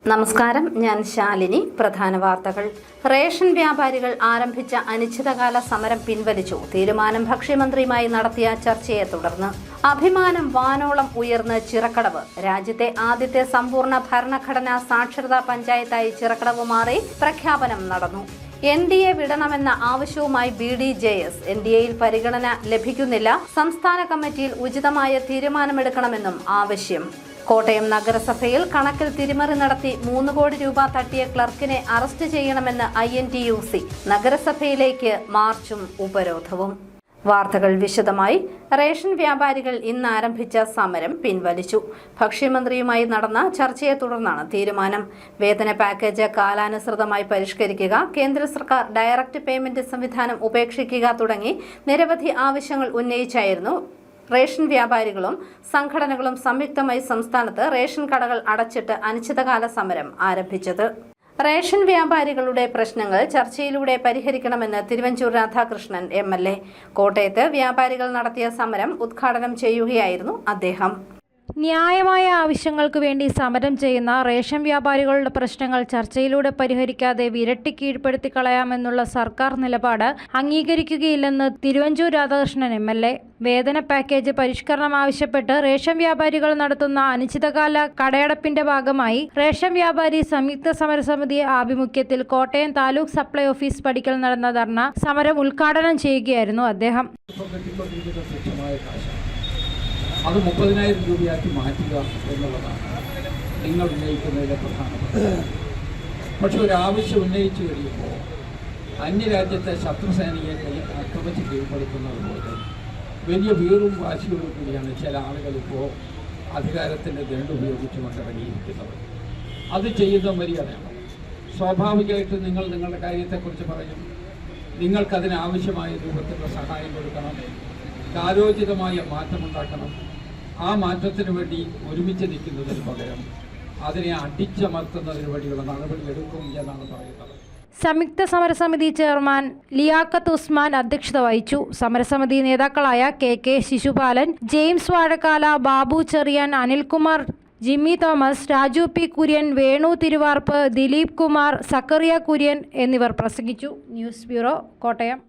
നമസ്കാരം, ഞാൻ ശാലിനി. പ്രധാന വാർത്തകൾ. റേഷൻ വ്യാപാരികൾ ആരംഭിച്ച അനിശ്ചിതകാല സമരം പിൻവലിച്ചു. തീരുമാനം ഭക്ഷ്യമന്ത്രിയുമായി നടത്തിയ ചർച്ചയെ തുടർന്ന്. അഭിമാനം വാനോളം ഉയർന്ന് ചിറക്കടവ്. രാജ്യത്തെ ആദ്യത്തെ സമ്പൂർണ്ണ ഭരണഘടനാ സാക്ഷരതാ പഞ്ചായത്തായി ചിറക്കടവ് മാറി. പ്രഖ്യാപനം നടന്നു. NDA വിടണമെന്ന ആവശ്യവുമായി BDJS. NDAയിൽ പരിഗണന ലഭിക്കുന്നില്ല. സംസ്ഥാന കമ്മിറ്റിയിൽ ഉചിതമായ തീരുമാനമെടുക്കണമെന്നും ആവശ്യം. കോട്ടയം നഗരസഭയിൽ കണക്കിൽ തിരിമറി നടത്തി 3 കോടി രൂപ തട്ടിയ ക്ലർക്കിനെ അറസ്റ്റ് ചെയ്യണമെന്ന് INTUC. നഗരസഭയിലേക്ക് മാർച്ചും ഉപരോധവും. വാർത്തകൾ വിശദമായി. റേഷൻ വ്യാപാരികൾ ഇന്ന് ആരംഭിച്ച സമരം പിൻവലിച്ചു. ഭക്ഷ്യമന്ത്രിയുമായി നടന്ന ചർച്ചയെ തുടർന്നാണ് തീരുമാനം. വേതന പാക്കേജ് കാലാനുസൃതമായി പരിഷ്കരിക്കുക, കേന്ദ്ര സർക്കാർ ഡയറക്റ്റ് പേയ്മെന്റ് സംവിധാനം ഉപേക്ഷിക്കുക തുടങ്ങി നിരവധി ആവശ്യങ്ങൾ ഉന്നയിച്ചായിരുന്നു റേഷൻ വ്യാപാരികളും സംഘടനകളും സംയുക്തമായി സംസ്ഥാനത്ത് റേഷൻ കടകൾ അടച്ചിട്ട് അനിശ്ചിതകാല സമരം ആരംഭിച്ചത്. റേഷൻ വ്യാപാരികളുടെ പ്രശ്നങ്ങൾ ചർച്ചയിലൂടെ പരിഹരിക്കണമെന്ന് തിരുവഞ്ചൂർ രാധാകൃഷ്ണൻ MLA. കോട്ടയത്ത് വ്യാപാരികൾ നടത്തിയ സമരം ഉദ്ഘാടനം ചെയ്യുകയായിരുന്നു അദ്ദേഹം. ന്യായമായ ആവശ്യങ്ങൾക്ക് വേണ്ടി സമരം ചെയ്യുന്ന റേഷൻ വ്യാപാരികളുടെ പ്രശ്നങ്ങൾ ചർച്ചയിലൂടെ പരിഹരിക്കാതെ വിരട്ടി കീഴ്പ്പെടുത്തി കളയാമെന്നുള്ള സർക്കാർ നിലപാട് അംഗീകരിക്കുകയില്ലെന്ന് തിരുവഞ്ചൂർ രാധാകൃഷ്ണൻ MLA. വേതന പാക്കേജ് പരിഷ്കരണം ആവശ്യപ്പെട്ട് റേഷൻ വ്യാപാരികൾ നടത്തുന്ന അനിശ്ചിതകാല കടയടപ്പിന്റെ ഭാഗമായി റേഷൻ വ്യാപാരി സംയുക്ത സമരസമിതി ആഭിമുഖ്യത്തിൽ കോട്ടയം താലൂക്ക് സപ്ലൈ ഓഫീസ് പടിക്കൽ നടന്ന ധർണ സമരം ഉദ്ഘാടനം ചെയ്യുകയായിരുന്നു അദ്ദേഹം. അത് 30,000 രൂപയാക്കി മാറ്റുക എന്നുള്ളതാണ് നിങ്ങൾ ഉന്നയിക്കുന്നതിലെ പ്രധാനപ്പെട്ട. പക്ഷെ ഒരാവശ്യം ഉന്നയിച്ചു കഴിയുമ്പോൾ അന്യരാജ്യത്തെ ശത്രുസേനയെ ആക്രമിച്ച് കീഴ്പ്പെടുത്തുന്നത് പോലെ വലിയ വീറും വാശിയോടും കൂടിയാണ് ചില ആളുകൾ ഇപ്പോൾ അധികാരത്തിൻ്റെ ദണ്ട് ഉപയോഗിച്ചുകൊണ്ട് ഇറങ്ങിയിരിക്കുന്നത്. അത് ചെയ്യുന്ന മര്യാദയാണ്. സ്വാഭാവികമായിട്ട് നിങ്ങൾ നിങ്ങളുടെ കാര്യത്തെക്കുറിച്ച് പറയും, നിങ്ങൾക്കതിനാവശ്യമായ രൂപത്തിലുള്ള സഹായം കൊടുക്കണം, കാലോചിതമായ മാറ്റമുണ്ടാക്കണം. ആ മാറ്റത്തിന് വേണ്ടി ഒരുമിച്ച് നിൽക്കുന്നതിന് പകരം അതിനെ അടിച്ചമർത്തുന്നതിന് വേണ്ടിയുള്ള നടപടി എടുക്കും എന്നാണ് പറയുന്നത്. സംയുക്ത സമരസമിതി ചെയർമാൻ ലിയാഖത്ത് ഉസ്മാൻ അധ്യക്ഷത വഹിച്ചു. സമരസമിതി നേതാക്കളായ KK Sishupalan, James Vazhakkala, Babu Cherian, Anilkumar, Jimmy Thomas, Raju P. Kurian, Venu Thiruvarppu, Dileep Kumar, Zakaria Kurian എന്നിവർ പ്രസംഗിച്ചു. News bureau, Kottayam.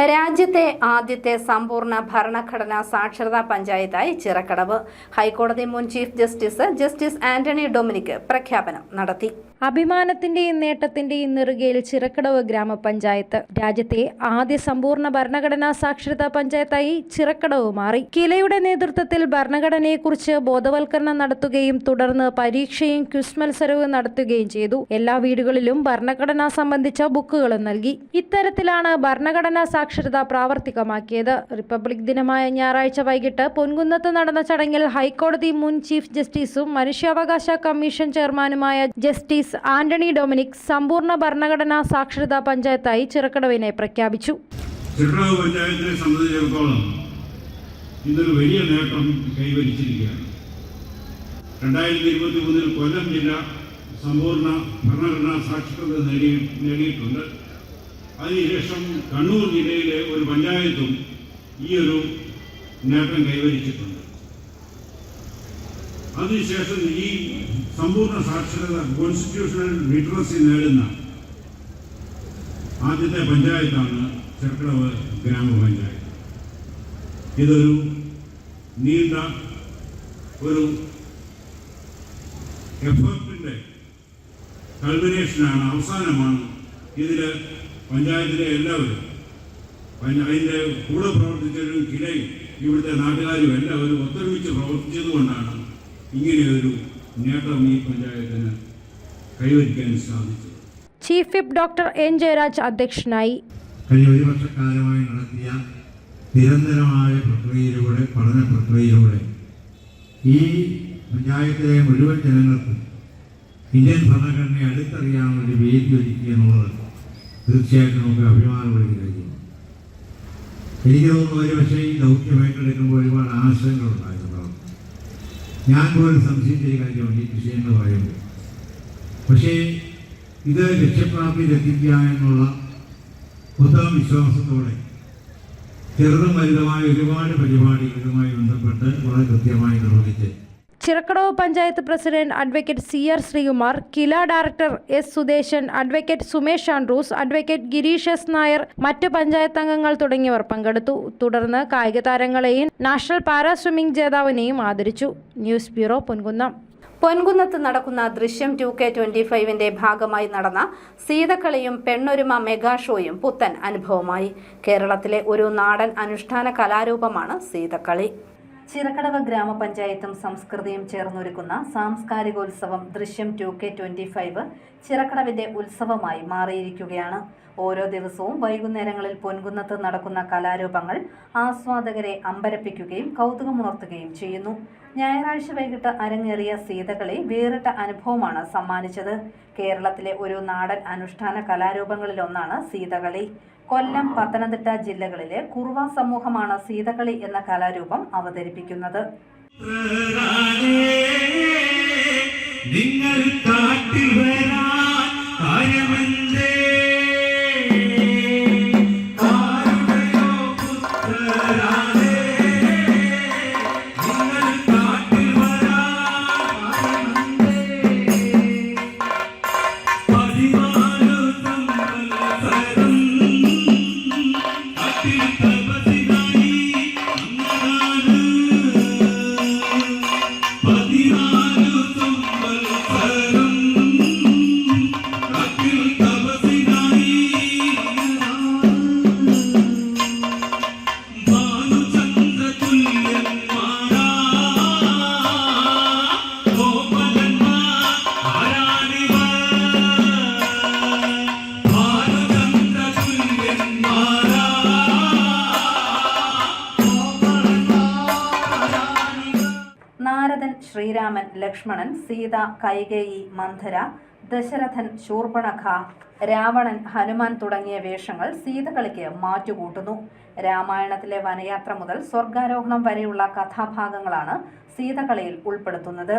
രാജ്യത്തെ ആദ്യത്തെ സമ്പൂർണ്ണ ഭരണഘടനാ സാക്ഷരതാ പഞ്ചായത്തായി ചിറക്കടവ്. ഹൈക്കോടതി മുൻ ചീഫ് ജസ്റ്റിസ് ആന്റണി ഡൊമിനിക് പ്രഖ്യാപനം നടത്തി. അഭിമാനത്തിന്റെയും നേട്ടത്തിന്റെയും നെറുകയിൽ ചിറക്കടവ് ഗ്രാമപഞ്ചായത്ത് രാജ്യത്തെ ആദ്യ സമ്പൂർണ്ണ ഭരണഘടനാ സാക്ഷരതാ പഞ്ചായത്തായി ചിറക്കടവ് മാറി. കിലയുടെ നേതൃത്വത്തിൽ ഭരണഘടനയെക്കുറിച്ച് ബോധവൽക്കരണം നടത്തുകയും തുടർന്ന് പരീക്ഷയും ക്വിസ് മത്സരവും നടത്തുകയും ചെയ്തു. എല്ലാ വീടുകളിലും ഭരണഘടന സംബന്ധിച്ച ബുക്കുകളും നൽകി. ഇത്തരത്തിലാണ് ഭരണഘടനാ സാക്ഷരത പ്രാവർത്തികമാക്കിയത്. റിപ്പബ്ലിക് ദിനമായ ഞായറാഴ്ച വൈകിട്ട് പൊൻകുന്നത്ത് നടന്ന ചടങ്ങിൽ ഹൈക്കോടതി മുൻ ചീഫ് ജസ്റ്റിസും മനുഷ്യാവകാശ കമ്മീഷൻ ചെയർമാനുമായ ജസ്റ്റിസ് ആന്റണി ഡൊമിനിക് സമ്പൂർണ്ണ ഭരണഘടനാ സാക്ഷരതാ പഞ്ചായത്തായി ചിറക്കടവിനെ പ്രഖ്യാപിച്ചു. ചിറക്കടവ് പഞ്ചായത്തിനെ സംബന്ധിച്ചിടത്തോളം ഇന്നൊരു വലിയ നേട്ടം കൈവരിച്ചിരിക്കുകയാണ്. 2023 കൊല്ലം ജില്ല സമ്പൂർണ്ണ ഭരണഘടനാ സാക്ഷരത നേടിയിട്ടുണ്ട്. അതിനുശേഷം കണ്ണൂർ ജില്ലയിലെ ഒരു പഞ്ചായത്തും ഈ ഒരു നേട്ടം കൈവരിച്ചിട്ടുണ്ട്. അതിനുശേഷം ഈ സമ്പൂർണ്ണ സാക്ഷരത കോൺസ്റ്റിറ്റ്യൂഷണൽ ലിറ്ററസി നേടുന്ന ആദ്യത്തെ പഞ്ചായത്താണ് ചിറക്കടവ് ഗ്രാമപഞ്ചായത്ത്. ഇതൊരു നീണ്ട ഒരു എഫേർട്ടിൻ്റെ കൾമിനേഷനാണ്, അവസാനമാണ്. ഇതിൽ പഞ്ചായത്തിലെ എല്ലാവരും, അതിൻ്റെ കൂടെ പ്രവർത്തിച്ചവരും കിലയും ഇവിടുത്തെ നാട്ടുകാരും എല്ലാവരും ഒത്തൊരുമിച്ച് പ്രവർത്തിച്ചതുകൊണ്ടാണ് ഇങ്ങനെയൊരു നേട്ടം ഈ പഞ്ചായത്തിന് കൈവരിക്കാൻ സാധിച്ചത്. Chief whip doctor N. Jayaraj അധ്യക്ഷനായി. കഴിഞ്ഞ ഒരു വർഷക്കാലമായി നടത്തിയ നിരന്തരമായ പ്രക്രിയയിലൂടെ, പഠന പ്രക്രിയയിലൂടെ ഈ പഞ്ചായത്തിലെ മുഴുവൻ ജനങ്ങൾക്കും ഇന്ത്യൻ ഭരണഘടനയെ അടുത്തറിയാനുള്ള ഒരു വേദി ഒരുക്കുക എന്നുള്ളത് തീർച്ചയായിട്ടും നമുക്ക് അഭിമാനപ്പെടുത്തി കഴിയും. എനിക്ക് തോന്നുന്നു ഒരു പക്ഷേ ഈ ദൗത്യം ഏറ്റെടുക്കുമ്പോൾ ഒരുപാട് ആശങ്കകളുണ്ടായിരുന്നു. ഞാൻ പോലും സംശയിച്ചൊരു കാര്യമാണ് ഈ വിഷയങ്ങൾ പറയുമ്പോൾ. പക്ഷേ ഇത് ലക്ഷ്യപ്രാപ്തിയിലെത്തിക്കുക എന്നുള്ള ഉത്തമ വിശ്വാസത്തോടെ ചെറുതും വലുതുമായ ഒരുപാട് പരിപാടികളുമായി ബന്ധപ്പെട്ട് വളരെ കൃത്യമായി നിർവഹിച്ച് Chirakkadavu panchayat president advocate CR Sreekumar, Kila director S Sudeshan, advocate Sumesh Andrews, advocate Girish S Nair, മറ്റ് പഞ്ചായത്ത് അംഗങ്ങൾ തുടങ്ങിയവർ പങ്കെടുത്തു. തുടർന്ന് കായിക താരങ്ങളെയും നാഷണൽ പാരാ സ്വിമ്മിംഗ് ജേതാവിനെയും ആദരിച്ചു. News bureau, Ponkunnam. പൊൻകുന്നത്ത് നടക്കുന്ന ദൃശ്യം 2K25 ഭാഗമായി നടന്ന സീതക്കളിയും പെണ്ണൊരുമ മെഗാ ഷോയും പുത്തൻ അനുഭവമായി. കേരളത്തിലെ ഒരു നാടൻ അനുഷ്ഠാന കലാരൂപമാണ് സീതക്കളി. ചിറക്കടവ് ഗ്രാമപഞ്ചായത്തും സംസ്കൃതിയും ചേർന്നൊരുക്കുന്ന സാംസ്കാരികോത്സവം ദൃശ്യം 2K25 ചിറക്കടവിന്റെ ഉത്സവമായി മാറിയിരിക്കുകയാണ്. ഓരോ ദിവസവും വൈകുന്നേരങ്ങളിൽ പൊൻകുന്നത്ത് നടക്കുന്ന കലാരൂപങ്ങൾ ആസ്വാദകരെ അമ്പരപ്പിക്കുകയും കൗതുകമുണർത്തുകയും ചെയ്യുന്നു. ഞായറാഴ്ച വൈകിട്ട് അരങ്ങേറിയ സീതകളി വേറിട്ട അനുഭവമാണ് സമ്മാനിച്ചത്. കേരളത്തിലെ ഒരു നാടൻ അനുഷ്ഠാന കലാരൂപങ്ങളിലൊന്നാണ് സീതകളി. കൊല്ലം, പത്തനംതിട്ട ജില്ലകളിലെ കുറുവ സമൂഹമാണ് സീതകളി എന്ന കലാരൂപം അവതരിപ്പിക്കുന്നത്. നാരദൻ, ശ്രീരാമൻ, ലക്ഷ്മണൻ, സീത, കൈകേയി, മന്ധര, ദശരഥൻ, ശൂർപണഖ, രാവണൻ, ഹനുമാൻ തുടങ്ങിയ വേഷങ്ങൾ സീതകളിക്ക് മാറ്റുകൂട്ടുന്നു. രാമായണത്തിലെ വനയാത്ര മുതൽ സ്വർഗാരോഹണം വരെയുള്ള കഥാഭാഗങ്ങളാണ് സീതകളിയിൽ ഉൾപ്പെടുത്തുന്നത്.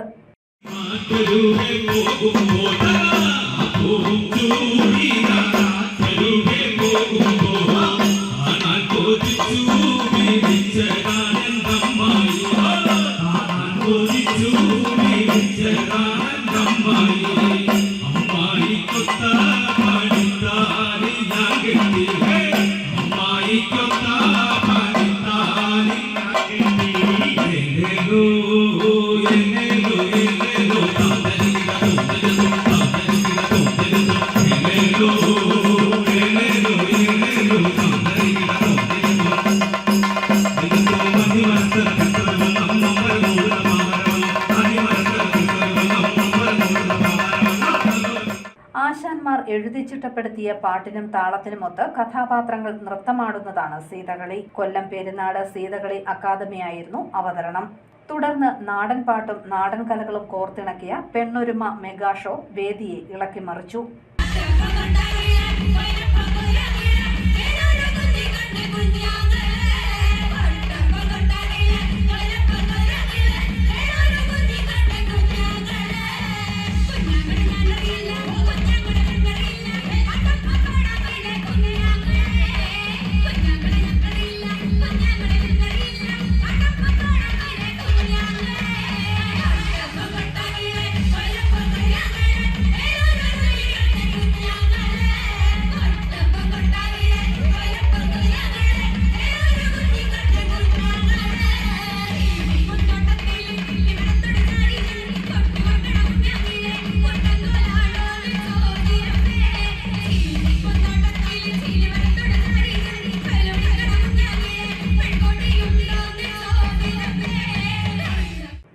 ആശാന്മാർ എഴുതി ചിട്ടപ്പെടുത്തിയ പാട്ടിനും താളത്തിനുമൊത്ത് കഥാപാത്രങ്ങൾ നൃത്തമാടുന്നതാണ് സീതകളി. കൊല്ലം പെരുന്നാട് സീതകളി അക്കാദമിയായിരുന്നു അവതരണം. തുടർന്ന് നാടൻ പാട്ടും നാടൻ കലകളും കോർത്തിണക്കിയ പെണ്ണൊരുമ മെഗാ ഷോ വേദിയെ ഇളക്കിമറിച്ചു.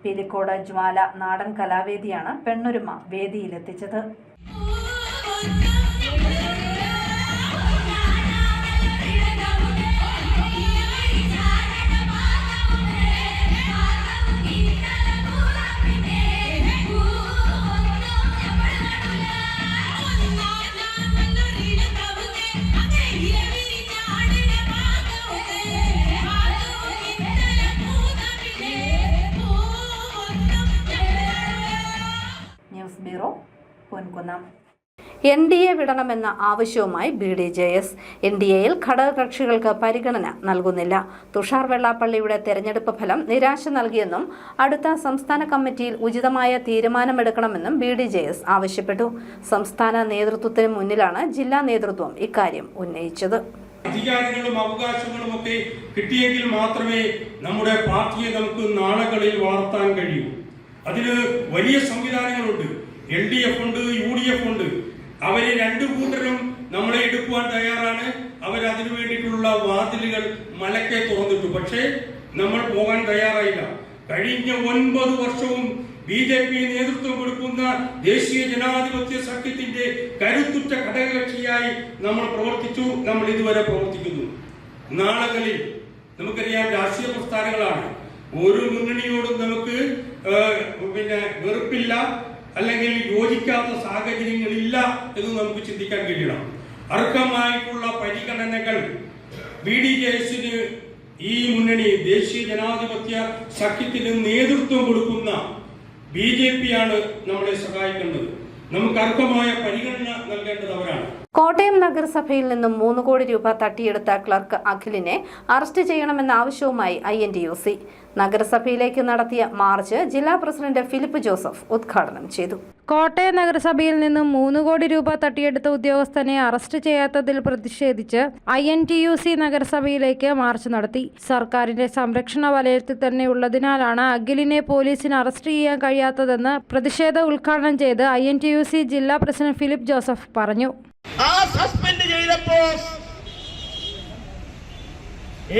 പിലിക്കോട് ജ്വാല നാടൻ കലാവേദിയാണ് പെണ്ണൊരുമ വേദിയിലെത്തിച്ചത്. News bureau, Ponkunnam. NDA വിടണമെന്ന ആവശ്യവുമായി BDJS. NDAയിൽ ഘടകകക്ഷികൾക്ക് പരിഗണന നൽകുന്നില്ല. തുഷാർ വെള്ളാപ്പള്ളിയുടെ തെരഞ്ഞെടുപ്പ് ഫലം നിരാശ നൽകിയെന്നും അടുത്ത സംസ്ഥാന കമ്മിറ്റിയിൽ ഉചിതമായ തീരുമാനമെടുക്കണമെന്നും BDJS ആവശ്യപ്പെട്ടു. സംസ്ഥാന നേതൃത്വത്തിന് മുന്നിലാണ് ജില്ലാ നേതൃത്വം ഇക്കാര്യം ഉന്നയിച്ചത്. അധികാരങ്ങളും അവകാശങ്ങളും ഒക്കെ കിട്ടിയെങ്കിൽ മാത്രമേ നമ്മുടെ പാർട്ടിയെ നമുക്ക് നാളുകളിൽ വളർത്താൻ കഴിയൂ. അതിന് വലിയ സംവിധാനങ്ങളുണ്ട്. LDF ഉണ്ട്, UDF ഉണ്ട്. അവരെ രണ്ടു കൂട്ടരും നമ്മളെ എടുക്കുവാൻ തയ്യാറാണ്. അവരതിനു വേണ്ടിയിട്ടുള്ള വാതിലുകൾ മലക്കെ തുറന്നിട്ടു. പക്ഷേ നമ്മൾ പോകാൻ തയ്യാറായില്ല. കഴിഞ്ഞ 9 വർഷവും BJP നേതൃത്വം കൊടുക്കുന്ന ദേശീയ ജനാധിപത്യ സഖ്യത്തിന്റെ കരുത്തുറ്റ ഘടകകക്ഷിയായി നമ്മൾ പ്രവർത്തിച്ചു. നമ്മൾ ഇതുവരെ പ്രവർത്തിക്കുന്നു. നാളുകളിൽ നമുക്കറിയാം, രാഷ്ട്രീയ പ്രസ്ഥാനങ്ങളാണ്. ഒരു മുന്നണിയോടും നമുക്ക് വെറുപ്പില്ല, അല്ലെങ്കിൽ യോജിക്കാത്ത സാഹചര്യങ്ങളില്ല എന്ന് നമുക്ക് ചിന്തിക്കാൻ കഴിയണം. അർഹമായിട്ടുള്ള പരിഗണനകൾ BDJSന് ഈ മുന്നണി ദേശീയ ജനാധിപത്യ സഖ്യത്തിന് നേതൃത്വം കൊടുക്കുന്ന BJP ആണ് നമ്മളെ സഹായിക്കേണ്ടത്. നമുക്ക് അർഹമായ പരിഗണന നൽകേണ്ടത് അവരാണ്. കോട്ടയം നഗരസഭയിൽ നിന്നും 3 കോടി രൂപ തട്ടിയെടുത്ത ക്ലർക്ക് അഖിലിനെ അറസ്റ്റ് ചെയ്യണമെന്ന ആവശ്യവുമായി INTUC. നഗരസഭയിലേക്ക് നടത്തിയ മാർച്ച് ജില്ലാ പ്രസിഡന്റ് ഫിലിപ്പ് ജോസഫ് ഉദ്ഘാടനം ചെയ്തു. കോട്ടയം നഗരസഭയിൽ നിന്നും 3 കോടി രൂപ തട്ടിയെടുത്ത ഉദ്യോഗസ്ഥനെ അറസ്റ്റ് ചെയ്യാത്തതിൽ പ്രതിഷേധിച്ച് INTUC നഗരസഭയിലേക്ക് മാർച്ച് നടത്തി. സർക്കാരിന്റെ സംരക്ഷണ വലയത്തിൽ തന്നെ ഉള്ളതിനാലാണ് അഖിലിനെ പോലീസിന് അറസ്റ്റ് ചെയ്യാൻ കഴിയാത്തതെന്ന് പ്രതിഷേധം ഉദ്ഘാടനം ചെയ്ത് INTUC ജില്ലാ പ്രസിഡന്റ് ഫിലിപ്പ് ജോസഫ് പറഞ്ഞു. ആ സസ്പെൻഡ് ചെയ്തപ്പോൾ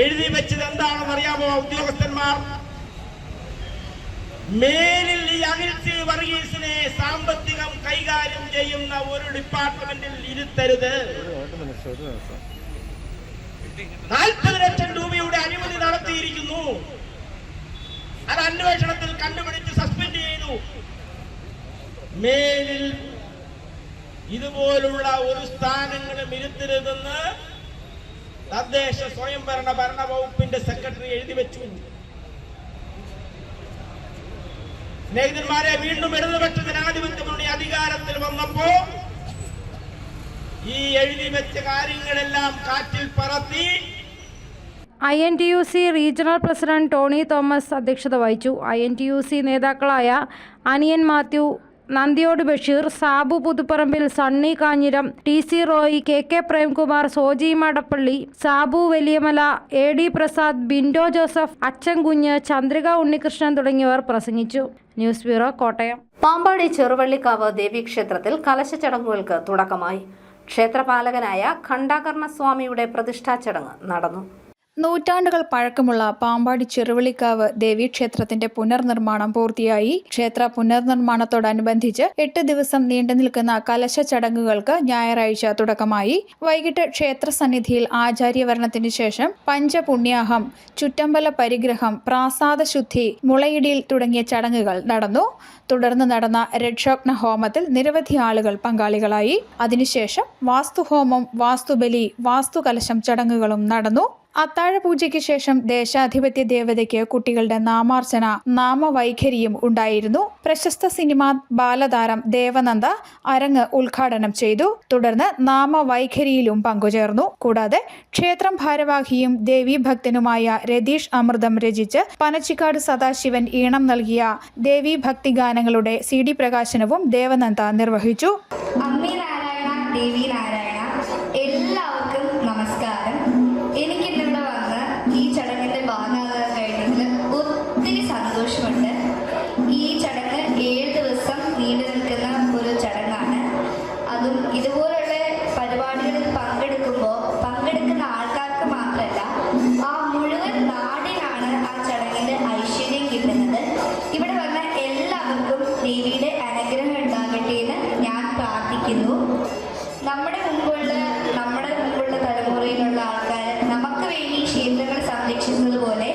എഴുതി വെച്ചത് എന്താണെന്ന് അറിയാമോ ഉദ്യോഗസ്ഥന്മാർ? മേലിൽ ഈ അഖിൽ വർഗീസിനെ സാമ്പത്തികം കൈകാര്യം ചെയ്യുന്ന ഒരു ഡിപ്പാർട്ട്മെന്റിൽ ഇരുത്തരുത്. 40 ലക്ഷം രൂപയുടെ അഴിമതി നടത്തിയിരിക്കുന്നു. അത് അന്വേഷണത്തിൽ കണ്ടുപിടിച്ച് സസ്പെൻഡ് ചെയ്തു. മേലിൽ ഇതുപോലുള്ള ഒരു സ്ഥാനങ്ങളും ഇരുത്തരുതെന്ന് തദ്ദേശ സ്വയംഭരണ വകുപ്പിന്റെ സെക്രട്ടറി എഴുതി വെച്ചു. സ്നേഹിതന്മാരെ, വീണ്ടും ഇടതുപക്ഷ ജനാധിപത്യ മുന്നണി അധികാരത്തിൽ വന്നപ്പോ ഈ എഴുതി വെച്ച കാര്യങ്ങളെല്ലാം കാറ്റിൽ പറത്തി. INTUC regional president Tony Thomas അധ്യക്ഷത വഹിച്ചു. INTUC നേതാക്കളായ Aniyan Mathew, Nandiyode Basheer, Sabu Puthuparambil, Sunny Kanjiram, TC Roy, KK Premkumar, Soji Madappally, Sabu Valiyamala, AD Prasad, Bindo Joseph, Achan Kunju, Chandrika Unnikrishnan തുടങ്ങിയവർ പ്രസംഗിച്ചു. News bureau, Kottayam. പാമ്പാടി ചെറുവള്ളിക്കാവ് ദേവീക്ഷേത്രത്തിൽ കലശ ചടങ്ങുകൾക്ക് തുടക്കമായി. ക്ഷേത്രപാലകനായ ഖണ്ഡാകർണ സ്വാമിയുടെ പ്രതിഷ്ഠാ ചടങ്ങ് നടന്നു. നൂറ്റാണ്ടുകൾ പഴക്കമുള്ള പാമ്പാടി ചെറുവള്ളിക്കാവ് ദേവീക്ഷേത്രത്തിന്റെ പുനർനിർമ്മാണം പൂർത്തിയായി. ക്ഷേത്ര പുനർനിർമ്മാണത്തോടനുബന്ധിച്ച് 8 ദിവസം നീണ്ടുനിൽക്കുന്ന കലശ ചടങ്ങുകൾക്ക് ഞായറാഴ്ച തുടക്കമായി. വൈകിട്ട് ക്ഷേത്ര സന്നിധിയിൽ ആചാര്യവരണത്തിന് ശേഷം പഞ്ചപുണ്യാഹം, ചുറ്റമ്പല പരിഗ്രഹം, പ്രാസാദശുദ്ധി, മുളയിടിയിൽ തുടങ്ങിയ ചടങ്ങുകൾ നടന്നു. തുടർന്ന് നടന്ന രക്ഷോഗ്ന ഹോമത്തിൽ നിരവധി ആളുകൾ പങ്കാളികളായി. അതിനുശേഷം വാസ്തുഹോമം, വാസ്തുബലി, വാസ്തുകലശം ചടങ്ങുകളും നടന്നു. അത്താഴപൂജയ്ക്ക് ശേഷം ദേശാധിപത്യ ദേവതയ്ക്ക് കുട്ടികളുടെ നാമാർച്ചന, നാമവൈഖരിയും ഉണ്ടായിരുന്നു. പ്രശസ്ത സിനിമാ ബാലതാരം ദേവനന്ദ അരങ്ങ് ഉദ്ഘാടനം ചെയ്തു. തുടർന്ന് നാമവൈഖരിയിലും പങ്കുചേർന്നു. കൂടാതെ ക്ഷേത്രം ഭാരവാഹിയും ദേവീഭക്തനുമായ രതീഷ് അമൃതം രചിച്ച് പനച്ചിക്കാട് സദാശിവൻ ഈണം നൽകിയ ദേവീഭക്തി ഗാനങ്ങളുടെ CD പ്രകാശനവും ദേവനന്ദ നിർവഹിച്ചു. അമ്മേ നാരായണ, ദേവി നാരായണ, എല്ലാവർക്കും നമസ്കാരം. എനിക്കിന്നിവിടെ വന്ന് ഈ ചടങ്ങിന്റെ ഭാഗമാകാൻ കഴിഞ്ഞതിൽ ഒത്തിരി സന്തോഷമുണ്ട്. ഈ ചടങ്ങ് 7 ദിവസം നീണ്ടു നിൽക്കുന്ന ഒരു ചടങ്ങാണ്. അതും ഇതുപോലുള്ള പരിപാടികളിൽ പങ്കെടുക്കുന്ന ആൾക്കാർക്ക് മാത്രമല്ല, ആ മുഴുവൻ നാടിനാണ് ആ ചടങ്ങിന്റെ ഐശ്വര്യം കിട്ടുന്നത്. ഇവിടെ വന്ന എല്ലാവർക്കും ദേവിയുടെ അനുഗ്രഹം ഉണ്ടാകട്ടെ എന്ന് ഞാൻ പ്രാർത്ഥിക്കുന്നു. നമ്മുടെ മുമ്പുള്ള തലമുറയിലുള്ള ആൾക്കാർ നമുക്ക് വേണ്ടി ക്ഷേത്രങ്ങൾ സംരക്ഷിച്ചതുപോലെ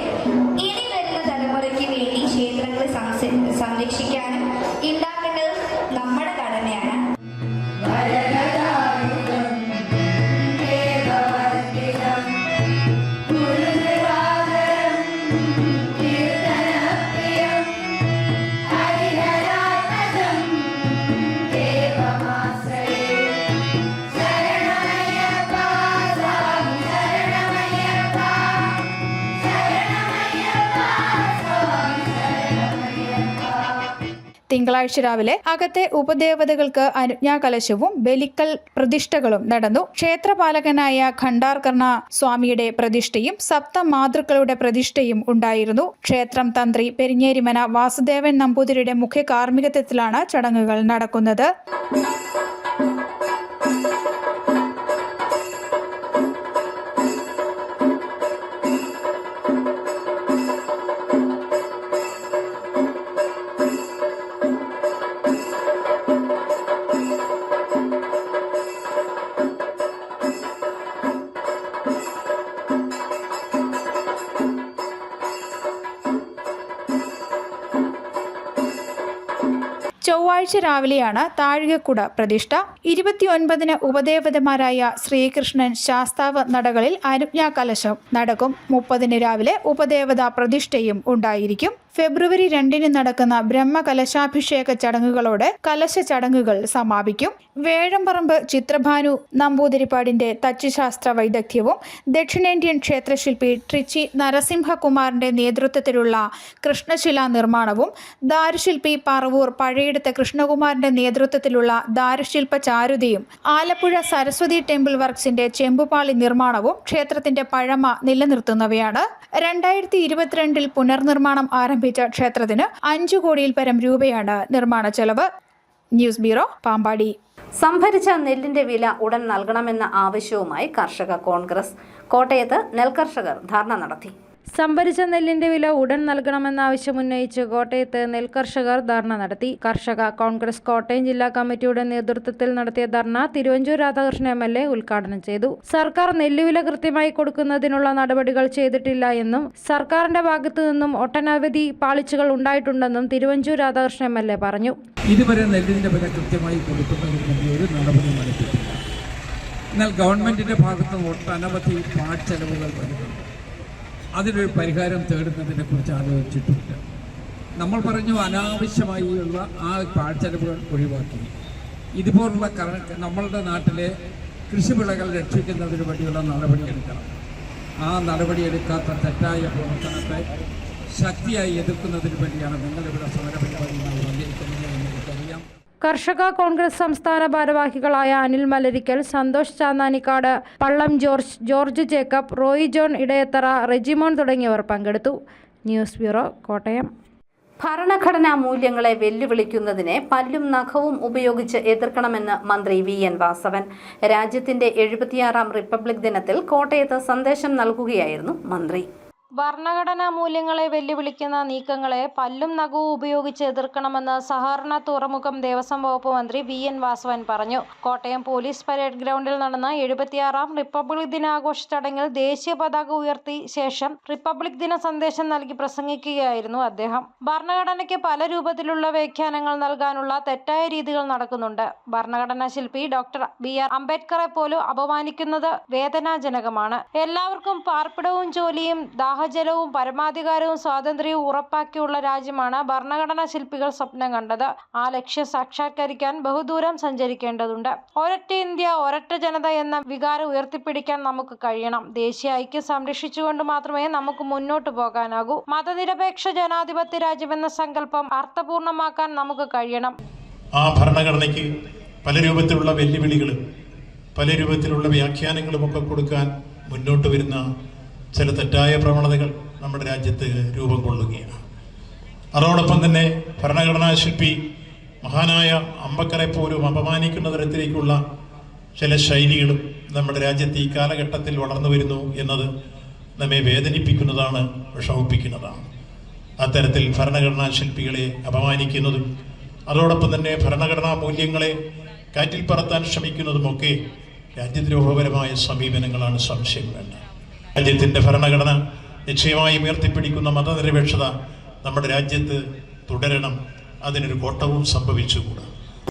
ഇനി വരുന്ന തലമുറയ്ക്ക് വേണ്ടി ക്ഷേത്രങ്ങൾ സംരക്ഷിക്കാനും ഉണ്ടാക്കേണ്ടതും നമ്മുടെ കടമയാണ്. തിങ്കളാഴ്ച രാവിലെ അകത്തെ ഉപദേവതകൾക്ക് അനുജ്ഞാകലശവും ബലിക്കൽ പ്രതിഷ്ഠകളും നടന്നു. ക്ഷേത്രപാലകനായ ഖണ്ഡാർകർണ സ്വാമിയുടെ പ്രതിഷ്ഠയും സപ്തമാതൃക്കളുടെ പ്രതിഷ്ഠയും ഉണ്ടായിരുന്നു. ക്ഷേത്രം തന്ത്രി പെരിഞ്ഞേരിമന വാസുദേവൻ നമ്പൂതിരിയുടെ മുഖ്യ കാർമ്മികത്വത്തിലാണ് ചടങ്ങുകൾ നടക്കുന്നത്. ചൊവ്വാഴ്ച രാവിലെയാണ് താഴികക്കുട പ്രതിഷ്ഠ. 29-ന് ഉപദേവതമാരായ ശ്രീകൃഷ്ണൻ ശാസ്താവ് നടകളിൽ അനുജ്ഞാകലശം നടക്കും. 30-ന് രാവിലെ ഉപദേവതാ പ്രതിഷ്ഠയും ഉണ്ടായിരിക്കും. ഫെബ്രുവരി 2-ന് നടക്കുന്ന ബ്രഹ്മകലശാഭിഷേക ചടങ്ങുകളോടെ കലശ ചടങ്ങുകൾ സമാപിക്കും. വേഴംപറമ്പ് ചിത്രഭാനു നമ്പൂതിരിപ്പാടിന്റെ തച്ചുശാസ്ത്ര വൈദഗ്ധ്യവും ദക്ഷിണേന്ത്യൻ ക്ഷേത്രശില്പി ട്രിച്ചി നരസിംഹകുമാറിന്റെ നേതൃത്വത്തിലുള്ള കൃഷ്ണശിലാ നിർമ്മാണവും ദാരുശില്പി പറവൂർ പഴയെടുത്ത കൃഷ്ണകുമാറിന്റെ നേതൃത്വത്തിലുള്ള ദാരുശില്പ ചാരുതയും ആലപ്പുഴ സരസ്വതി ടെമ്പിൾ വർക്സിന്റെ ചെമ്പുപാളി നിർമ്മാണവും ക്ഷേത്രത്തിന്റെ പഴമ നിലനിർത്തുന്നവയാണ്. 2022-ൽ പുനർനിർമ്മാണം ആരംഭിച്ച ക്ഷേത്രത്തിന് 5 കോടിയിൽ പരം രൂപയാണ് നിർമ്മാണ ചെലവ്. News bureau, Pampady. സംഭരിച്ച നെല്ലിന്റെ വില ഉടൻ നൽകണമെന്ന ആവശ്യവുമായി കർഷക കോൺഗ്രസ്. കോട്ടയത്ത് നെൽകർഷകർ ധർണ നടത്തി. സംഭരിച്ച നെല്ലിന്റെ വില ഉടൻ നൽകണമെന്ന ആവശ്യമുന്നയിച്ച് കോട്ടയത്ത് നെൽകർഷകർ ധർണ നടത്തി. കർഷക കോൺഗ്രസ് കോട്ടയം ജില്ലാ കമ്മിറ്റിയുടെ നേതൃത്വത്തിൽ നടത്തിയ ധർണ തിരുവഞ്ചൂർ രാധാകൃഷ്ണൻ MLA ഉദ്ഘാടനം ചെയ്തു. സർക്കാർ നെല്ലുവില കൃത്യമായി കൊടുക്കുന്നതിനുള്ള നടപടികൾ ചെയ്തിട്ടില്ല എന്നും സർക്കാരിന്റെ ഭാഗത്തു നിന്നും ഒട്ടനവധി പാളിച്ചകൾ ഉണ്ടായിട്ടുണ്ടെന്നും തിരുവഞ്ചൂർ രാധാകൃഷ്ണൻ MLA പറഞ്ഞു. ഇതുവരെ നെല്ലിന്റെ വില കൃത്യമായി കൊടുക്കുന്നതിന് വേണ്ടി ഒരു നടപടിയും എടുത്തിട്ടില്ല. എന്നാൽ ഗവൺമെന്റിന്റെ ഭാഗത്ത് ഒട്ടനവധി പാഴ്ചെലവുകൾ വരുന്നുണ്ട്. അതിനൊരു പരിഹാരം തേടുന്നതിനെ കുറിച്ച് ആലോചിച്ചിട്ടില്ല. നമ്മൾ പറഞ്ഞു അനാവശ്യമായുള്ള ആ പാഴ്ചെലവുകൾ ഒഴിവാക്കി ഇതുപോലുള്ള നമ്മളുടെ നാട്ടിലെ കൃഷിവിളകൾ രക്ഷിക്കുന്നതിന് വേണ്ടിയുള്ള നടപടിയെടുക്കണം. ആ നടപടിയെടുക്കാത്ത തെറ്റായ പ്രവർത്തനത്തെ ശക്തിയായി എതിർക്കുന്നതിന് വേണ്ടിയാണ് നിങ്ങളിവിടെ സമരപരിപാടികൾ വന്നിരിക്കുന്നത് എന്ന് എനിക്കറിയാം. കർഷക കോൺഗ്രസ് സംസ്ഥാന ഭാരവാഹികളായ Anil Malarickal, Santhosh Channanikkad, Pallam George, George Jacob, Roy John Idayathara, Rejimon തുടങ്ങിയവർ പങ്കെടുത്തു. News bureau, Kottayam. ഭരണഘടനാ മൂല്യങ്ങളെ വെല്ലുവിളിക്കുന്നതിനെ പല്ലും നഖവും ഉപയോഗിച്ച് എതിർക്കണമെന്ന് മന്ത്രി VN വാസവൻ. രാജ്യത്തിന്റെ 76ാം റിപ്പബ്ലിക് ദിനത്തിൽ കോട്ടയത്ത് സന്ദേശം നൽകുകയായിരുന്നു മന്ത്രി. ഭരണഘടനാ മൂല്യങ്ങളെ വെല്ലുവിളിക്കുന്ന നീക്കങ്ങളെ പല്ലും നഖവും ഉപയോഗിച്ച് എതിർക്കണമെന്ന് സഹകരണ തുറമുഖം ദേവസ്വം വകുപ്പ് മന്ത്രി VN വാസവൻ പറഞ്ഞു. കോട്ടയം പോലീസ് പരേഡ് ഗ്രൗണ്ടിൽ നടന്ന 76ാം റിപ്പബ്ലിക് ദിനാഘോഷ ചടങ്ങിൽ ദേശീയ പതാക ഉയർത്തി ശേഷം റിപ്പബ്ലിക് ദിന സന്ദേശം നൽകി പ്രസംഗിക്കുകയായിരുന്നു അദ്ദേഹം. ഭരണഘടനയ്ക്ക് പല രൂപത്തിലുള്ള വ്യാഖ്യാനങ്ങൾ നൽകാനുള്ള തെറ്റായ രീതികൾ നടക്കുന്നുണ്ട്. ഭരണഘടനാ ശില്പി ഡോക്ടർ BR അംബേദ്കറെ പോലും അപമാനിക്കുന്നത് വേദനാജനകമാണ്. എല്ലാവർക്കും പാർപ്പിടവും ജോലിയും ജലവും പരമാധികാരവും സ്വാതന്ത്ര്യവും ഉറപ്പാക്കിയുള്ള രാജ്യമാണ് ഭരണഘടനാ ശില്പികൾ സ്വപ്നം കണ്ടത്. ആ ലക്ഷ്യം സാക്ഷാത്കരിക്കാൻ ബഹുദൂരം സഞ്ചരിക്കേണ്ടതുണ്ട്. ഒരൊറ്റ ഇന്ത്യ, ഒരൊറ്റ ജനത എന്ന വികാരം ഉയർത്തിപ്പിടിക്കാൻ നമുക്ക് കഴിയണം. ദേശീയ ഐക്യം സംരക്ഷിച്ചുകൊണ്ട് മാത്രമേ നമുക്ക് മുന്നോട്ട് പോകാനാകൂ. മതനിരപേക്ഷ ജനാധിപത്യ രാജ്യമെന്ന സങ്കല്പം അർത്ഥപൂർണമാക്കാൻ നമുക്ക് കഴിയണം. ആ ഭരണഘടനയ്ക്ക് പല രൂപത്തിലുള്ള വെല്ലുവിളികളും പല രൂപത്തിലുള്ള വ്യാഖ്യാനങ്ങളും ഒക്കെ കൊടുക്കാൻ മുന്നോട്ട് വരുന്ന ചില തെറ്റായ പ്രവണതകൾ നമ്മുടെ രാജ്യത്ത് രൂപം കൊള്ളുകയാണ്. അതോടൊപ്പം തന്നെ ഭരണഘടനാ ശില്പി മഹാനായ അംബേദ്കറെ പോലും അപമാനിക്കുന്ന തരത്തിലേക്കുള്ള ചില ശൈലികളും നമ്മുടെ രാജ്യത്ത് ഈ കാലഘട്ടത്തിൽ വളർന്നു വരുന്നു എന്നത് നമ്മെ വേദനിപ്പിക്കുന്നതാണ്, വിഷമിപ്പിക്കുന്നതാണ്. അത്തരത്തിൽ ഭരണഘടനാ ശില്പികളെ അപമാനിക്കുന്നതും അതോടൊപ്പം തന്നെ ഭരണഘടനാ മൂല്യങ്ങളെ കാറ്റിൽ പറത്താൻ ശ്രമിക്കുന്നതുമൊക്കെ രാജ്യദ്രോഹപരമായ സമീപനങ്ങളാണ്, സംശയം വേണ്ട. രാജ്യത്തിൻ്റെ ഭരണഘടന നിശ്ചയമായി ഉയർത്തിപ്പിടിക്കുന്ന മതനിരപേക്ഷത നമ്മുടെ രാജ്യത്ത് തുടരണം. അതിനൊരു കോട്ടവും സംഭവിച്ചുകൂടാ.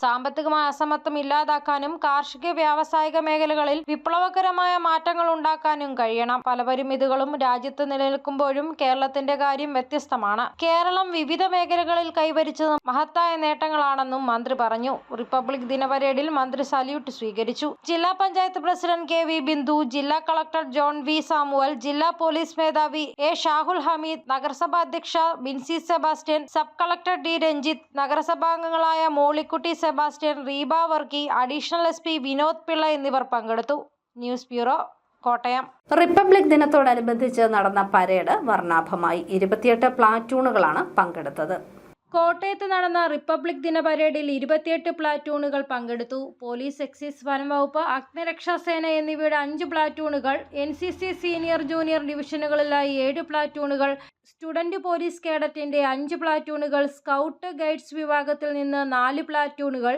സാമ്പത്തികമായ അസമത്വം ഇല്ലാതാക്കാനും കാർഷിക വ്യാവസായിക മേഖലകളിൽ വിപ്ലവകരമായ മാറ്റങ്ങൾ ഉണ്ടാക്കാനും കഴിയണം. പല പരിമിതികളും രാജ്യത്ത് നിലനിൽക്കുമ്പോഴും കേരളത്തിന്റെ കാര്യം വ്യത്യസ്തമാണ്. കേരളം വിവിധ മേഖലകളിൽ കൈവരിച്ചത് മഹത്തായ നേട്ടങ്ങളാണെന്നും മന്ത്രി പറഞ്ഞു. റിപ്പബ്ലിക് ദിന പരേഡിൽ മന്ത്രി സല്യൂട്ട് സ്വീകരിച്ചു. ജില്ലാ panchayat president K V Bindu, ജില്ലാ കളക്ടർ ജോൺ വി സാമുവൽ, ജില്ലാ പോലീസ് മേധാവി എ ഷാഹുൽ ഹമീദ്, നഗരസഭാ അധ്യക്ഷ Bincy Sebastian, sub collector D Ranjith, നഗരസഭാംഗങ്ങളായ Mollykutty Sebastian, Reeba Varkey, additional SP Vinod Pillai എന്നിവർ പങ്കെടുത്തു. News bureau, Kottayam. റിപ്പബ്ലിക് ദിനത്തോടനുബന്ധിച്ച് നടന്ന പരേഡ് വർണ്ണാഭമായി. 28 പ്ലാറ്റൂണുകളാണ് പങ്കെടുത്തത്. കോട്ടയത്ത് നടന്ന റിപ്പബ്ലിക് ദിന പരേഡിൽ 28 പ്ലാറ്റൂണുകൾ പങ്കെടുത്തു. പോലീസ്, എക്സൈസ്, വനംവകുപ്പ്, അഗ്നിരക്ഷാസേന എന്നിവയുടെ 5 പ്ലാറ്റൂണുകൾ, NCC സീനിയർ ജൂനിയർ ഡിവിഷനുകളിലായി 7 പ്ലാറ്റൂണുകൾ, സ്റ്റുഡന്റ് പോലീസ് കേഡറ്റിന്റെ 5 പ്ലാറ്റൂണുകൾ, സ്കൗട്ട് ഗൈഡ്സ് വിഭാഗത്തിൽ നിന്ന് 4 പ്ലാറ്റൂണുകൾ,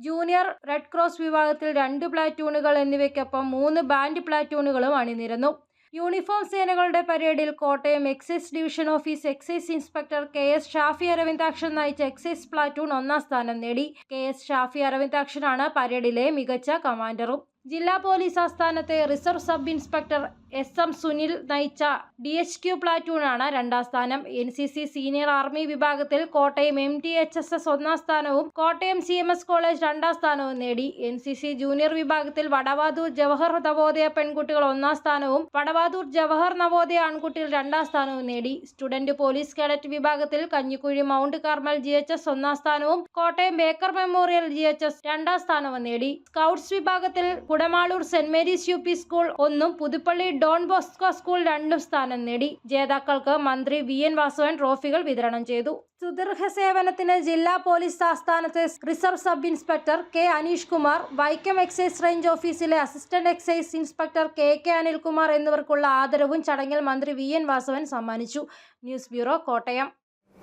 ജൂനിയർ റെഡ് ക്രോസ് വിഭാഗത്തിൽ 2 പ്ലാറ്റൂണുകൾ എന്നിവയ്ക്കൊപ്പം 3 ബാൻഡ് പ്ലാറ്റൂണുകളും അണിനിരന്നു. യൂണിഫോം സേനകളുടെ പരേഡിൽ Kottayam excise division office excise inspector KS Shafi Aravindakshan നയിച്ച എക്സൈസ് പ്ലാറ്റൂൺ 1ാം സ്ഥാനം നേടി. KS ഷാഫി അരവിന്ദാക്ഷനാണ് പരേഡിലെ മികച്ച കമാൻഡറും. ജില്ലാ പോലീസ് ആസ്ഥാനത്തെ റിസർവ് സബ് ഇൻസ്പെക്ടർ SM സുനിൽ നയിച്ച DHQ പ്ലാറ്റൂണാണ് 2ാം സ്ഥാനം. NCC സീനിയർ ആർമി വിഭാഗത്തിൽ കോട്ടയം MTHSS 1ാം സ്ഥാനവും കോട്ടയം CMS കോളേജ് 2ാം സ്ഥാനവും നേടി. NCC ജൂനിയർ വിഭാഗത്തിൽ വടവാതൂർ ജവഹർ നവോദയ പെൺകുട്ടികൾ 1ാം സ്ഥാനവും വടവാതൂർ ജവഹർ നവോദയ ആൺകുട്ടികൾ 2ാം സ്ഥാനവും നേടി. സ്റ്റുഡന്റ് പോലീസ് കേഡറ്റ് വിഭാഗത്തിൽ കഞ്ഞിക്കുഴി മൗണ്ട് കാർമൽ GHS 1ാം സ്ഥാനവും കോട്ടയം ബേക്കർ മെമ്മോറിയൽ GHS 2ാം സ്ഥാനവും നേടി. സ്കൗട്ട്സ് വിഭാഗത്തിൽ കുടമാളൂർ സെന്റ് മേരീസ് UP സ്കൂൾ 1ഉം പുതുപ്പള്ളി ഡോൺ ബോസ്കോ സ്കൂൾ 2ഉം സ്ഥാനം നേടി. ജേതാക്കൾക്ക് മന്ത്രി VN വാസവൻ ട്രോഫികൾ വിതരണം ചെയ്തു. സുദീർഘ സേവനത്തിന് ജില്ലാ പോലീസ് ആസ്ഥാനത്തെ reserve sub inspector K Aneesh Kumar, Vaikom excise range ഓഫീസിലെ assistant excise inspector KK Anilkumar എന്നിവർക്കുള്ള ആദരവും ചടങ്ങിൽ മന്ത്രി VN വാസവൻ സമ്മാനിച്ചു. News bureau, Kottayam.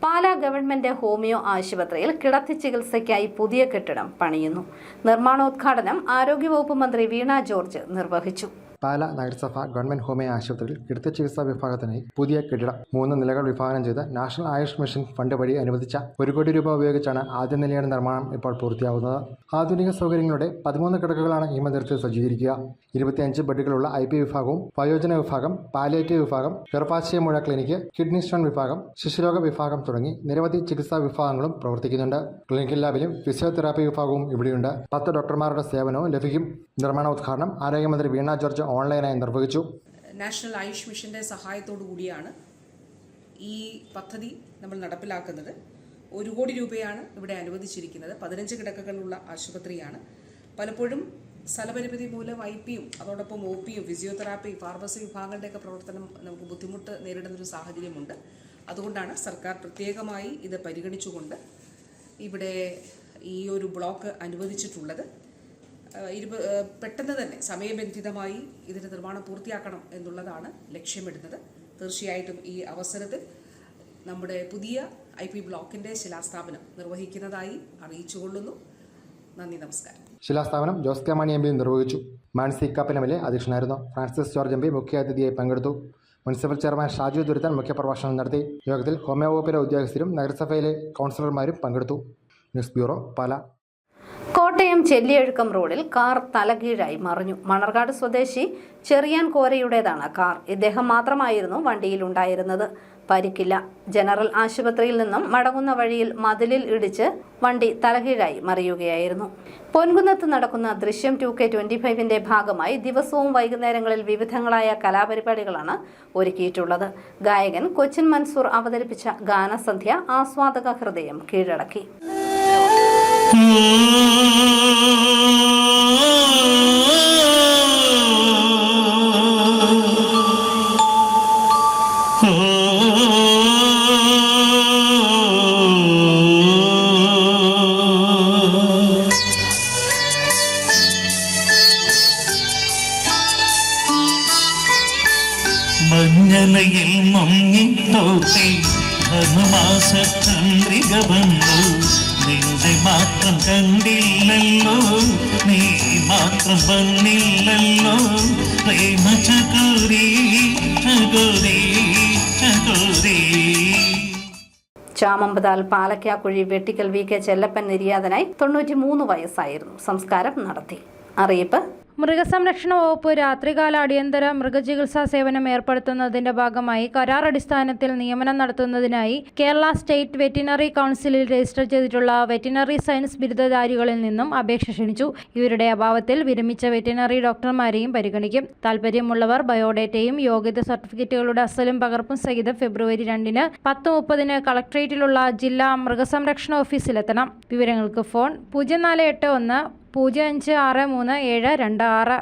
Pala government homeo ആശുപത്രിയിൽ കിടത്തി ചികിത്സയ്ക്കായി പുതിയ കെട്ടിടം പണിയുന്നു. നിർമ്മാണോദ്ഘാടനം ആരോഗ്യവകുപ്പ് മന്ത്രി വീണ ജോർജ് നിർവഹിച്ചു. പാലാ നഗരസഭ ഗവൺമെന്റ് ഹോമിയോ ആശുപത്രിയിൽ കിടത്തി ചികിത്സാ വിഭാഗത്തിനായി പുതിയ കെട്ടിടം 3 നിലകൾ വിഭാവനം ചെയ്ത് നാഷണൽ ആയുഷ് മിഷൻ ഫണ്ട് വഴി അനുവദിച്ച 1 കോടി രൂപ ഉപയോഗിച്ചാണ് ആദ്യ നിലയുടെ നിർമ്മാണം ഇപ്പോൾ പൂർത്തിയാവുന്നത്. ആധുനിക സൗകര്യങ്ങളുടെ 13 കിടക്കകളാണ് ഈ മന്ദിരത്തിൽ സജ്ജീകരിക്കുക. 25 ബെഡുകളുള്ള IP വിഭാഗവും വയോജന വിഭാഗം, പാലിയേറ്റീവ് വിഭാഗം, ഗർഭാശയ മുഴ ക്ലിനിക്ക്, കിഡ്നി സ്റ്റോൺ വിഭാഗം, ശിശുരോഗ വിഭാഗം തുടങ്ങി നിരവധി ചികിത്സാ വിഭാഗങ്ങളും പ്രവർത്തിക്കുന്നുണ്ട്. ക്ലിനിക്കൽ ലാബിലും ഫിസിയോതെറാപ്പി വിഭാഗവും ഇവിടെയുണ്ട്. 10 ഡോക്ടർമാരുടെ സേവനവും ലഭിക്കും. നിർമ്മാണോദ്ഘാടനം ആരോഗ്യമന്ത്രി വീണ ജോർജ് ഓൺലൈനായി നിർവഹിച്ചു. നാഷണൽ ആയുഷ് മിഷൻ്റെ സഹായത്തോടു കൂടിയാണ് ഈ പദ്ധതി നമ്മൾ നടപ്പിലാക്കുന്നത്. 1 കോടി രൂപയാണ് ഇവിടെ അനുവദിച്ചിരിക്കുന്നത്. 15 കിടക്കകളുള്ള ആശുപത്രിയാണ്. പലപ്പോഴും സ്ഥലപരിമിതി മൂലം IP-യും അതോടൊപ്പം OP-യും ഫിസിയോതെറാപ്പി, ഫാർമസി വിഭാഗങ്ങളുടെയൊക്കെ പ്രവർത്തനം നമുക്ക് ബുദ്ധിമുട്ട് നേരിടുന്നൊരു സാഹചര്യമുണ്ട്. അതുകൊണ്ടാണ് സർക്കാർ പ്രത്യേകമായി ഇത് പരിഗണിച്ചുകൊണ്ട് ഇവിടെ ഈ ഒരു ബ്ലോക്ക് അനുവദിച്ചിട്ടുള്ളത്. പെട്ടെന്ന് തന്നെ സമയബന്ധിതമായി ഇതിൻ്റെ നിർമ്മാണം പൂർത്തിയാക്കണം എന്നുള്ളതാണ് ലക്ഷ്യമിടുന്നത്. തീർച്ചയായിട്ടും ഈ അവസരത്തിൽ നമ്മുടെ പുതിയ IP ബ്ലോക്കിൻ്റെ ശിലാസ്ഥാപനം നിർവഹിക്കുന്നതായി അറിയിച്ചുകൊള്ളുന്നു. നന്ദി, നമസ്കാരം. ശിലാസ്ഥാപനം ജോസ് കെ മാണി MP നിർവഹിച്ചു. മാൻസി കാപ്പനമലെ അധ്യക്ഷനായിരുന്നു. ഫ്രാൻസിസ് ജോർജ് MP മുഖ്യാതിഥിയായി പങ്കെടുത്തു. മുനിസിപ്പൽ ചെയർമാൻ ഷാജു ദുരിതൻ മുഖ്യപ്രഭാഷണം നടത്തി. യോഗത്തിൽ ഹോമിയോ വകുപ്പിലെ ഉദ്യോഗസ്ഥരും നഗരസഭയിലെ കൗൺസിലർമാരും പങ്കെടുത്തു. News bureau, Pala. കോട്ടയം ചെല്ലിയഴുക്കം റോഡിൽ കാർ തലകീഴായി മറിഞ്ഞു. മണർകാട് സ്വദേശി ചെറിയാൻ കോരയുടേതാണ് കാർ. ഇദ്ദേഹം മാത്രമായിരുന്നു വണ്ടിയിലുണ്ടായിരുന്നത്. പരിക്കില്ല. ജനറൽ ആശുപത്രിയിൽ നിന്നും മടങ്ങുന്ന വഴിയിൽ മതിലിൽ ഇടിച്ച് വണ്ടി തലകീഴായി മറിയുകയായിരുന്നു. പൊൻകുന്നത്ത് നടക്കുന്ന ദൃശ്യം 2K25ന്റെ ഭാഗമായി ദിവസവും വൈകുന്നേരങ്ങളിൽ വിവിധങ്ങളായ കലാപരിപാടികളാണ് ഒരുക്കിയിട്ടുള്ളത്. ഗായകൻ കൊച്ചിൻ മൻസൂർ അവതരിപ്പിച്ച ഗാനസന്ധ്യ ആസ്വാദക ഹൃദയം കീഴടക്കി. മഞ്ഞലയിൽ മുങ്ങിത്തോട്ടെ ധനുമാസ ചന്ദ്രിക വന്നു. നിന്റെ മാത്രം കണ്ടില്ലല്ലോ, നീ മാത്രം വന്നില്ലല്ലോ. പ്രേമ ചകോരി ചകോരി ചകോരി. ചാമമ്പതാൽ പാലക്കാക്കുഴി വെട്ടിക്കൽ VK ചെല്ലപ്പൻ നിര്യാതനായി 93 വയസ്സായിരുന്നു. സംസ്കാരം നടത്തി. അറിയിപ്പ്: മൃഗസംരക്ഷണ വകുപ്പ് രാത്രികാല അടിയന്തര മൃഗചികിത്സാ സേവനം ഏർപ്പെടുത്തുന്നതിന്റെ ഭാഗമായി കരാർ അടിസ്ഥാനത്തിൽ നിയമനം നടത്തുന്നതിനായി കേരള സ്റ്റേറ്റ് വെറ്റിനറി കൗൺസിലിൽ രജിസ്റ്റർ ചെയ്തിട്ടുള്ള വെറ്റിനറി സയൻസ് ബിരുദധാരികളിൽ നിന്നും അപേക്ഷ ക്ഷണിച്ചു. ഇവരുടെ അഭാവത്തിൽ വിരമിച്ച വെറ്റിനറി ഡോക്ടർമാരെയും പരിഗണിക്കും. താൽപര്യമുള്ളവർ ബയോഡേറ്റയും യോഗ്യത സർട്ടിഫിക്കറ്റുകളുടെ അസലും പകർപ്പും സഹിതം ഫെബ്രുവരി 2-ന് 10:30 കളക്ടറേറ്റിലുള്ള ജില്ലാ മൃഗസംരക്ഷണ ഓഫീസിലെത്തണം. വിവരങ്ങൾക്ക് ഫോൺ 0481 0563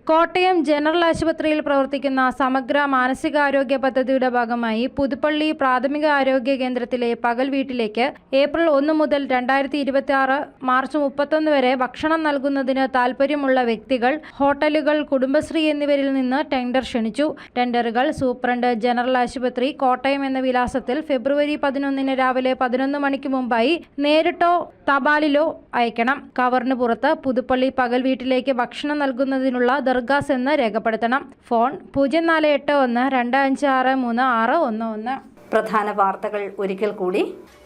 കോട്ടയം ജനറൽ ആശുപത്രിയിൽ പ്രവർത്തിക്കുന്ന സമഗ്ര മാനസികാരോഗ്യ പദ്ധതിയുടെ ഭാഗമായി പുതുപ്പള്ളി പ്രാഥമിക ആരോഗ്യ കേന്ദ്രത്തിലെ പകൽ വീട്ടിലേക്ക് ഏപ്രിൽ 1 മുതൽ 2026 മാർച്ച് 31 വരെ ഭക്ഷണം നൽകുന്നതിന് താൽപ്പര്യമുള്ള വ്യക്തികൾ, ഹോട്ടലുകൾ, കുടുംബശ്രീ എന്നിവരിൽ നിന്ന് ടെൻഡർ ക്ഷണിച്ചു. ടെൻഡറുകൾ സൂപ്രണ്ട് ജനറൽ ആശുപത്രി, കോട്ടയം എന്ന വിലാസത്തിൽ ഫെബ്രുവരി 11-ന് രാവിലെ 11 മണിക്ക് മുമ്പായി നേരിട്ടോ തപാലിലോ അയക്കണം. കവറിന് പുറത്ത് പുതുപ്പള്ളി പകൽ വീട്ടിലേക്ക് ഭക്ഷണം നൽകുന്നതിനുള്ള ദർഗാസ് എന്ന് രേഖപ്പെടുത്തണം. ഫോൺ 048125636111. പ്രധാന വാർത്തകൾ ഒരിക്കൽ കൂടി.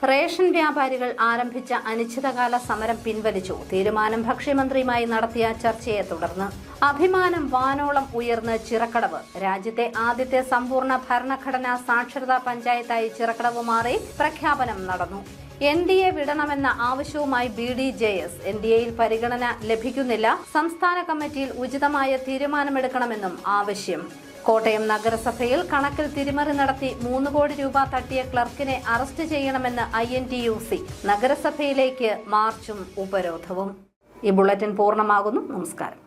റേഷൻ വ്യാപാരികൾ ആരംഭിച്ച അനിശ്ചിതകാല സമരം പിൻവലിച്ചു. തീരുമാനം ഭക്ഷ്യമന്ത്രിയുമായി നടത്തിയ ചർച്ചയെ തുടർന്ന്. അഭിമാനം വാനോളം ഉയർന്ന് ചിറക്കടവ്. രാജ്യത്തെ ആദ്യത്തെ സമ്പൂർണ്ണ ഭരണഘടനാ സാക്ഷരതാ പഞ്ചായത്തായി ചിറക്കടവ് മാറി. പ്രഖ്യാപനം നടന്നു. NDA വിടണമെന്ന ആവശ്യവുമായി BDJS. NDAയിൽ പരിഗണന ലഭിക്കുന്നില്ല. സംസ്ഥാന കമ്മിറ്റിയിൽ ഉചിതമായ തീരുമാനമെടുക്കണമെന്നും ആവശ്യം. കോട്ടയം നഗരസഭയിൽ കണക്കിൽ തിരിമറി നടത്തി 3 കോടി രൂപ തട്ടിയ ക്ലർക്കിനെ അറസ്റ്റ് ചെയ്യണമെന്ന് INTUC. നഗരസഭയിലേക്ക് മാർച്ചും ഉപരോധവും. ഈ ബുള്ളറ്റിൻ പൂർണ്ണമാകുന്നു. നമസ്കാരം.